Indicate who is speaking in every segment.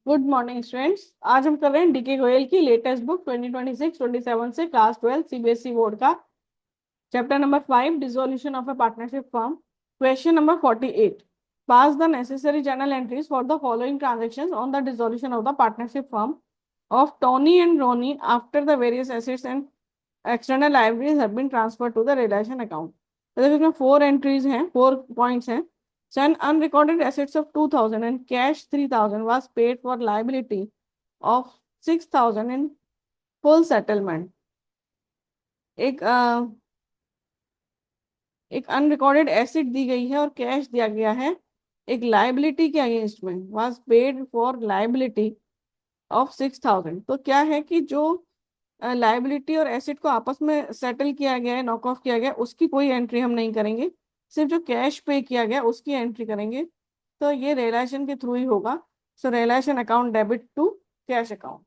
Speaker 1: Good morning students. आज हम कर रहे हैं डीके गोयल की लेटेस्ट बुक 2026-27 से क्लास 12 सीबीएसई बोर्ड का chapter number 5 dissolution of a partnership firm. Question number 48। Pass the necessary journal entries for the following transactions on the dissolution of the partnership firm of Tony and Ronnie after the various assets and external liabilities have been transfer to the realisation account. तो देखो इसमें 4 entries हैं, 4 points हैं। An unrecorded assets of 2000 and cash 3000 was paid for liability of 6000 in full settlement. एक एक unrecorded asset दी गई है और कैश दिया गया है एक लाइबिलिटी के अगेंस्ट में। Was paid for liability of 6000। तो क्या है कि जो लाइबिलिटी और एसेट को आपस में सेटल किया गया है, नॉक ऑफ किया गया है, उसकी कोई एंट्री हम नहीं करेंगे। सिर्फ जो कैश पे किया गया उसकी एंट्री करेंगे। तो ये रिलेशन के थ्रू ही होगा। So realisation account debit to cash account.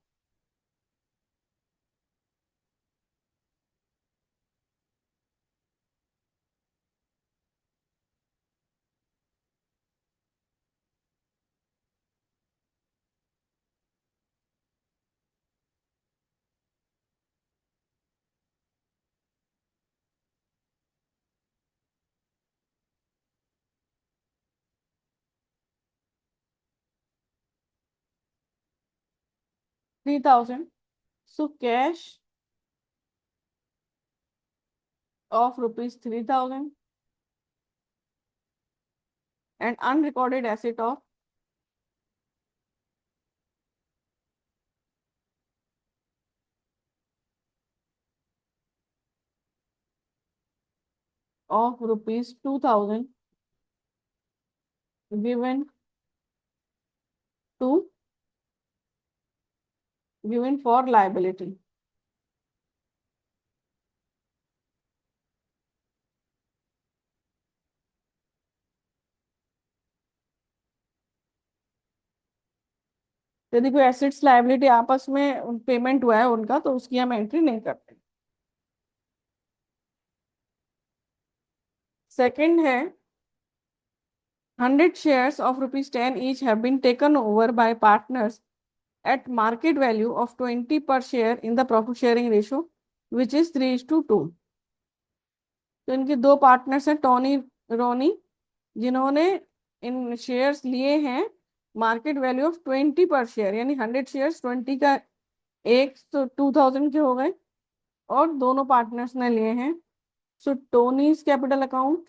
Speaker 1: 3000। So cash of ₹3000 and unrecorded asset of ₹2000 given to given for liability. यदि कोई एसेट्स लाइबिलिटी आपस में पेमेंट हुआ है उनका, तो उसकी हम एंट्री नहीं करते। सेकंड है 100 shares of ₹10 each have been taken over by partners at market value of 20 per share in the profit sharing ratio which is 3:2। तो इनके दो पार्टनर्स हैं, टोनी रोनी, जिन्होंने इन शेयर्स लिए हैं मार्केट वैल्यू ऑफ 20 पर शेयर, यानी 100 शेयर्स 20 का एक, तो 2000 के हो गए और दोनों पार्टनर्स ने लिए हैं। So Tony's capital account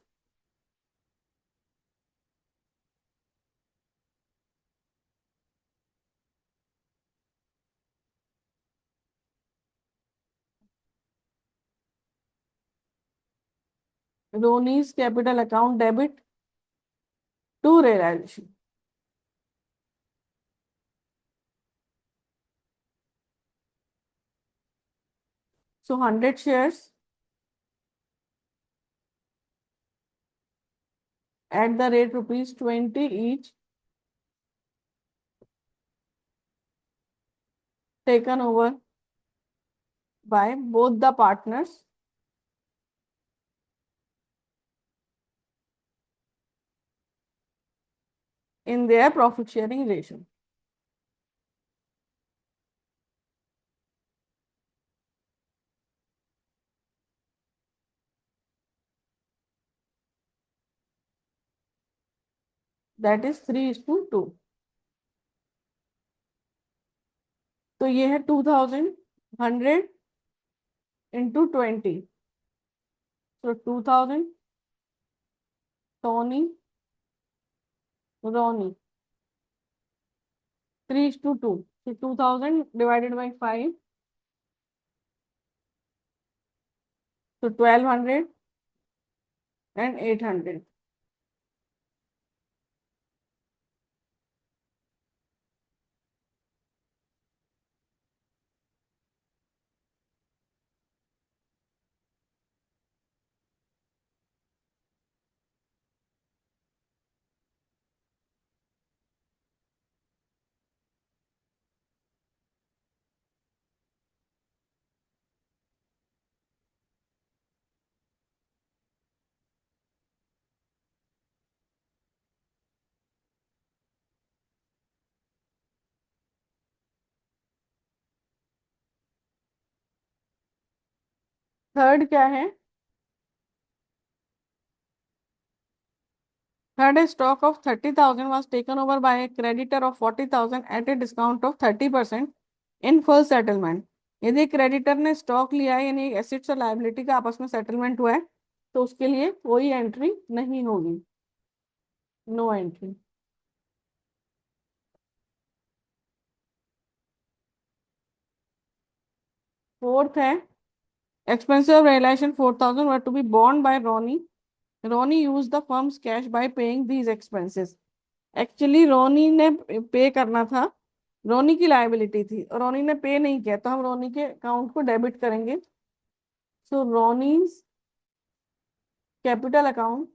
Speaker 1: Ronnie's capital account debit to realisation. So 100 shares at the rate ₹20 each taken over by both the partners in their profit sharing ratio. That is 3:2। तो ये है 2000 100 इंटू 20। तो 2000 Tony रोनी 3:2। तो 2000 divided by 5, तो 1200 and 800। Third क्या है? Third है stock of 30,000 was taken over by a creditor of 40,000 at a discount of 30% in full settlement। यदि क्रेडिटर ने स्टॉक लिया है यानी एसेट्स और लायबिलिटी का आपस में सेटलमेंट हुआ है तो उसके लिए कोई एंट्री नहीं होगी, नो एंट्री। फोर्थ है expenses of realization 4,000 were to be borne by Ronnie। Ronnie used the firm's cash by paying these expenses। Actually Ronnie ने पे करना था, रोनी की लायबिलिटी थी और रोनी ने पे नहीं किया तो हम रोनी के अकाउंट को डेबिट करेंगे। So Ronnie's capital account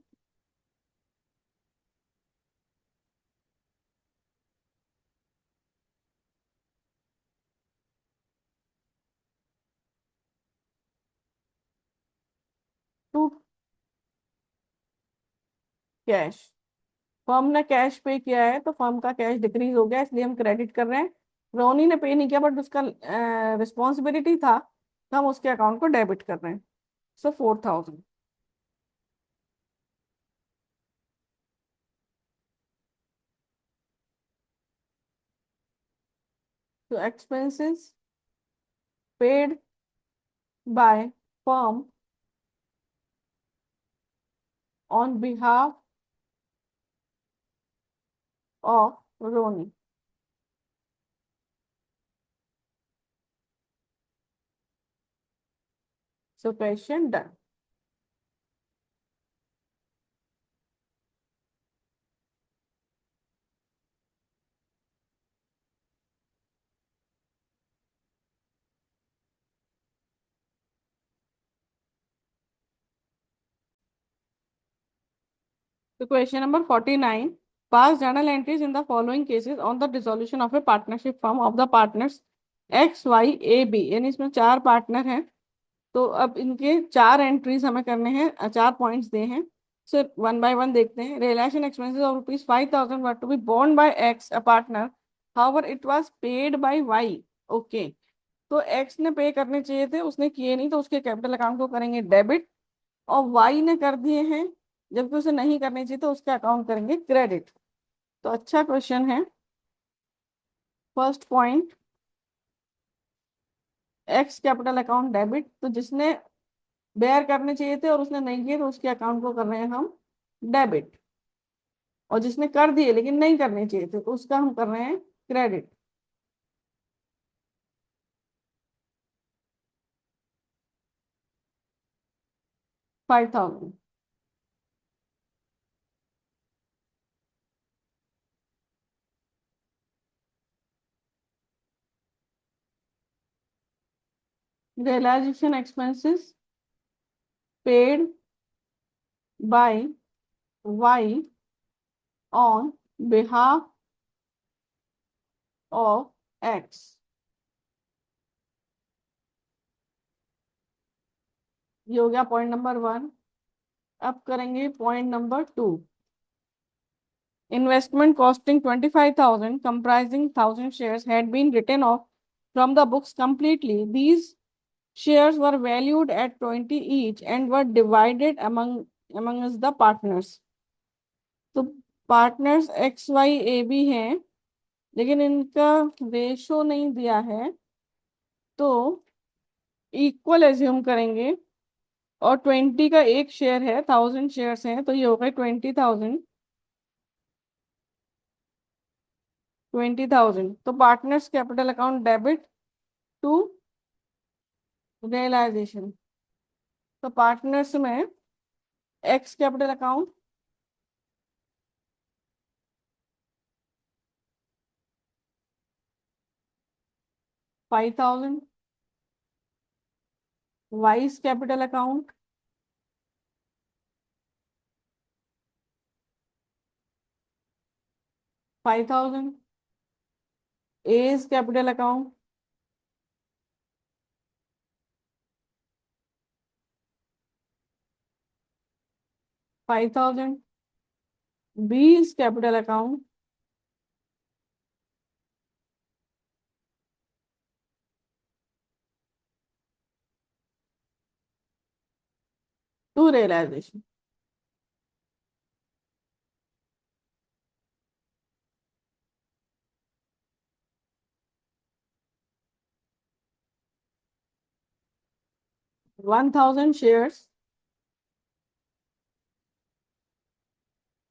Speaker 1: to cash. Firm ने कैश पे किया है तो फर्म का कैश डिक्रीज हो गया इसलिए हम क्रेडिट कर रहे हैं। रोनी ने पे नहीं किया बट उसका रिस्पॉन्सिबिलिटी था तो हम उसके अकाउंट को डेबिट कर रहे हैं। सो 4,000। तो expenses paid by firm on behalf of Ronnie. So question done. So question number 49. Pass journal entries in the following cases on the dissolution of a partnership firm of the partners X, Y, A, B। यानी इसमें चार partner हैं तो अब इनके चार entries हमें करने हैं, चार पॉइंट्स दे हैं। सो वन बाय वन देखते हैं। Realisation expenses of ₹5,000 were to be borne by X a partner, however it was paid by Y. Okay, तो एक्स ने पे करने चाहिए थे, उसने किए नहीं तो उसके कैपिटल अकाउंट को करेंगे डेबिट, और वाई ने कर दिए हैं जबकि उसे नहीं करने चाहिए तो उसका अकाउंट करेंगे क्रेडिट। तो अच्छा क्वेश्चन है। First point, x capital account debit, तो जिसने बेयर करने चाहिए थे और उसने नहीं किए तो उसके अकाउंट को कर रहे हैं हम डेबिट, और जिसने कर दिए लेकिन नहीं करने चाहिए थे तो उसका हम कर रहे हैं credit. 5,000। Realisation expenses paid by Y on behalf of X. ये हो गया पॉइंट नंबर वन। अब करेंगे point number two. Investment costing 25,000, comprising 1,000 shares, had been written off from the books completely. These shares were valued at 20 each and were divided among us the partners। तो partners X Y A B हैं लेकिन इनका ratio नहीं दिया है तो equal assume करेंगे, और 20 का एक शेयर है, 1,000 शेयर्स हैं तो ये हो गए 20,000। 20,000 तो partners capital account debit to realisation. तो पार्टनर्स में X capital account 5,000, Y's capital account 5,000, A's capital account 5,000, B's capital account to realization. One thousand shares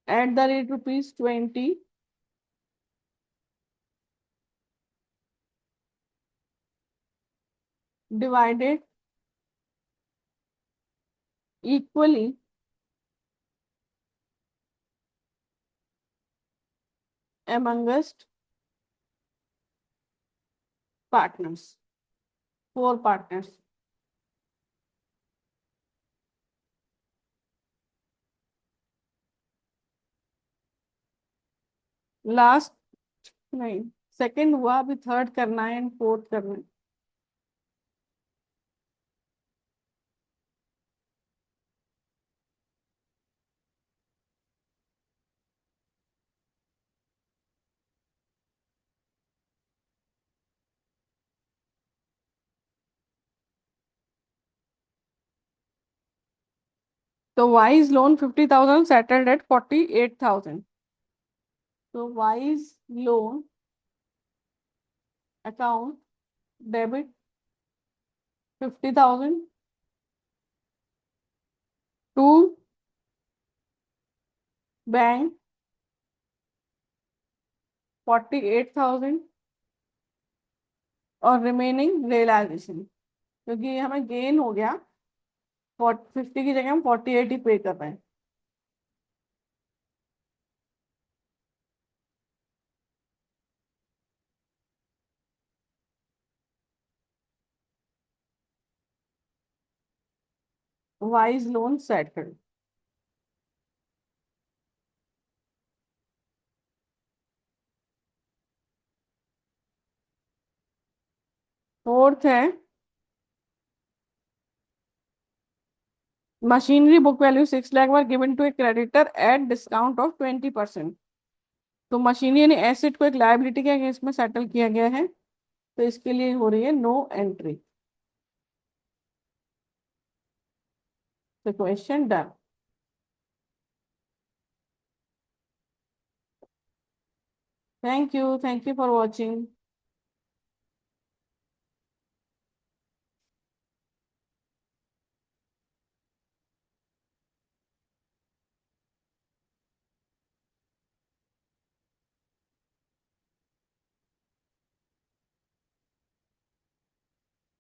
Speaker 1: at the rate rupees 20 divided equally amongst partners, four partners. Last नहीं, second हुआ, अभी third करना है and fourth करना है. तो Y's loan 50,000 settled at 48,000. तो Y's loan account debit 50,000 to bank 48,000 और रिमेनिंग रियलाइजेशन, क्योंकि ये हमें गेन हो गया 50 की जगह हम 48 ही पे कर रहे हैं. Y's loan settled. फोर्थ है machinery book value 6 lakh were given to a creditor at discount of 20%. तो मशीनरी यानी एसेट को एक लायबिलिटी के अगेंस्ट में सेटल किया गया है, तो इसके लिए हो रही है नो एंट्री. तो question done. Thank you for watching.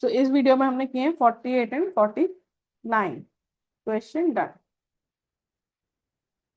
Speaker 1: तो इस वीडियो में हमने किए 48 एंड 49. Question done.